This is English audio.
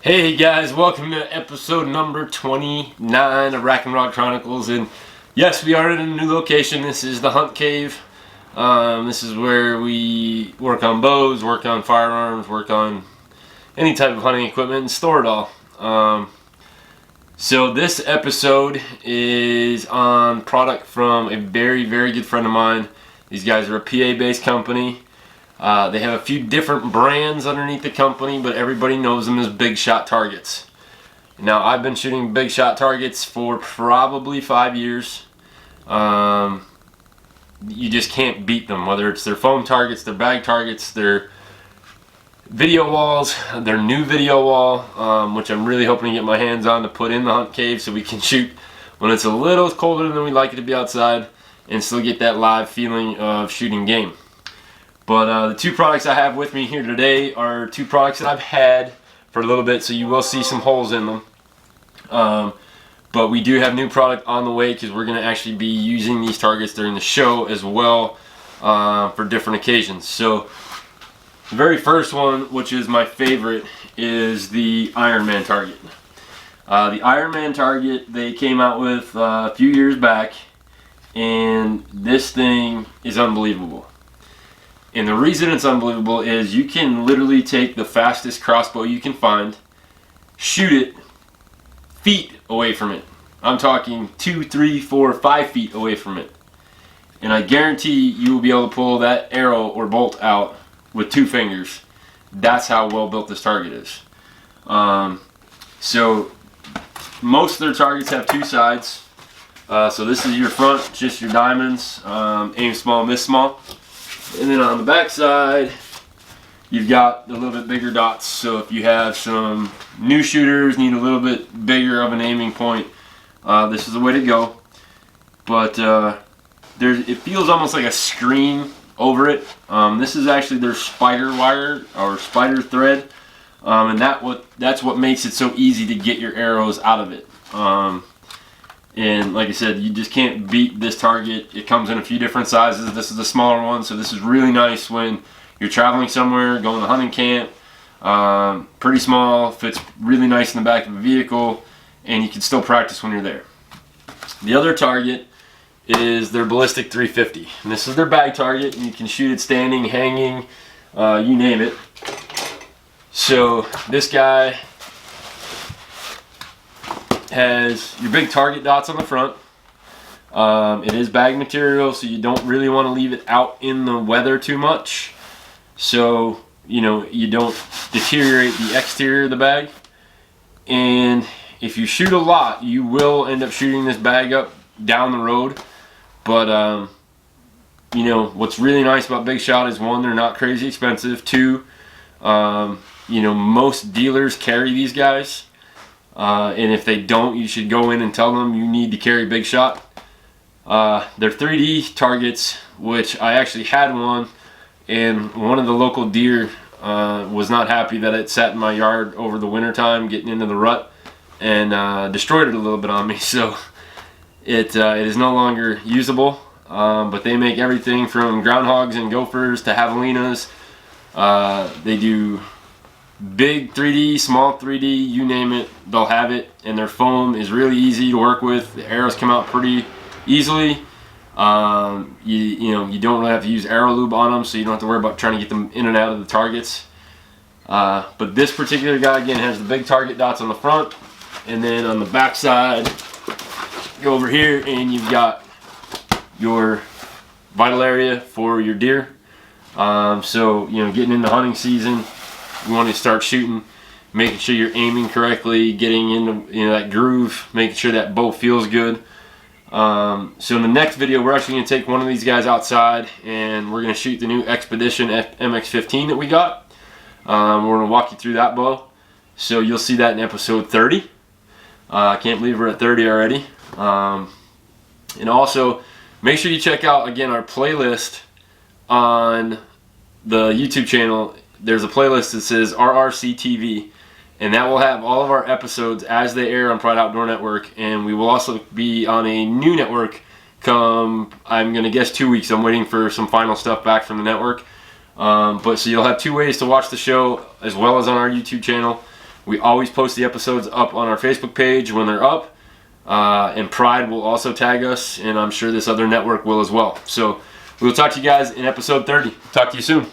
Hey guys, welcome to episode number 29 of Rack and Rod Chronicles. And yes, we are in a new location. This is the Hunt Cave. This is where we work on bows, work on firearms, work on any type of hunting equipment, and store it all. So this episode is on product from a very, very good friend of mine. These guys are a PA-based company. They have a few different brands underneath the company, but everybody knows them as Big Shot Targets. Now, I've been shooting Big Shot Targets for probably 5 years. You just can't beat them, whether it's their foam targets, their bag targets, their video walls, their new video wall, which I'm really hoping to get my hands on to put in the Hunt Cave so we can shoot when it's a little colder than we like it to be outside and still get that live feeling of shooting game. But the two products I have with me here today are two products that I've had for a little bit, so you will see some holes in them. But we do have new product on the way because we're going to actually be using these targets during the show as well for different occasions. So the very first one, which is my favorite, is the Iron Man target. The Iron Man target they came out with a few years back, and this thing is unbelievable. And the reason it's unbelievable is you can literally take the fastest crossbow you can find, shoot it feet away from it. I'm talking 2, 3, 4, 5 feet away from it. And I guarantee you will be able to pull that arrow or bolt out with 2 fingers. That's how well built this target is. So most of their targets have 2 sides. So this is your front, just your diamonds, aim small, miss small. And then on the back side, you've got a little bit bigger dots. So if you have some new shooters, need a little bit bigger of an aiming point, this is the way to go. But it feels almost like a screen over it. This is actually their spider wire or spider thread, and that's what makes it so easy to get your arrows out of it. And like I said, you just can't beat this target. It comes in a few different sizes. This is the smaller one, so this is really nice when you're traveling somewhere, going to hunting camp. Pretty small, fits really nice in the back of a vehicle, and you can still practice when you're there. The other target is their Ballistic 350. And this is their bag target, and you can shoot it standing, hanging, you name it. So this guy has your big target dots on the front. It is bag material, so you don't really want to leave it out in the weather too much, so you don't deteriorate the exterior of the bag. And if you shoot a lot, you will end up shooting this bag up down the road. But what's really nice about Big Shot is, 1, they're not crazy expensive. 2, most dealers carry these guys. And if they don't, you should go in and tell them you need to carry Big Shot. They're 3D targets, which I actually had one, and one of the local deer was not happy that it sat in my yard over the winter time getting into the rut, and destroyed it a little bit on me. So it is no longer usable, but they make everything from groundhogs and gophers to javelinas. They do big 3D, small 3D, you name it, they'll have it. And their foam is really easy to work with. The arrows come out pretty easily. You don't really have to use arrow lube on them, so you don't have to worry about trying to get them in and out of the targets. But this particular guy, again, has the big target dots on the front, and then on the back side, go over here and you've got your vital area for your deer. So getting into hunting season, you want to start shooting, making sure you're aiming correctly, getting into that groove, making sure that bow feels good. So in the next video, we're actually going to take one of these guys outside, and we're going to shoot the new Expedition MX-15 that we got. We're going to walk you through that bow. So you'll see that in episode 30. I can't believe we're at 30 already. And also, make sure you check out, again, our playlist on the YouTube channel. There's a playlist that says RRC TV, and that will have all of our episodes as they air on Pride Outdoor Network. And we will also be on a new network come, I'm going to guess, 2 weeks. I'm waiting for some final stuff back from the network. But so you'll have 2 ways to watch the show, as well as on our YouTube channel. We always post the episodes up on our Facebook page when they're up. And Pride will also tag us, and I'm sure this other network will as well. So we'll talk to you guys in episode 30. Talk to you soon.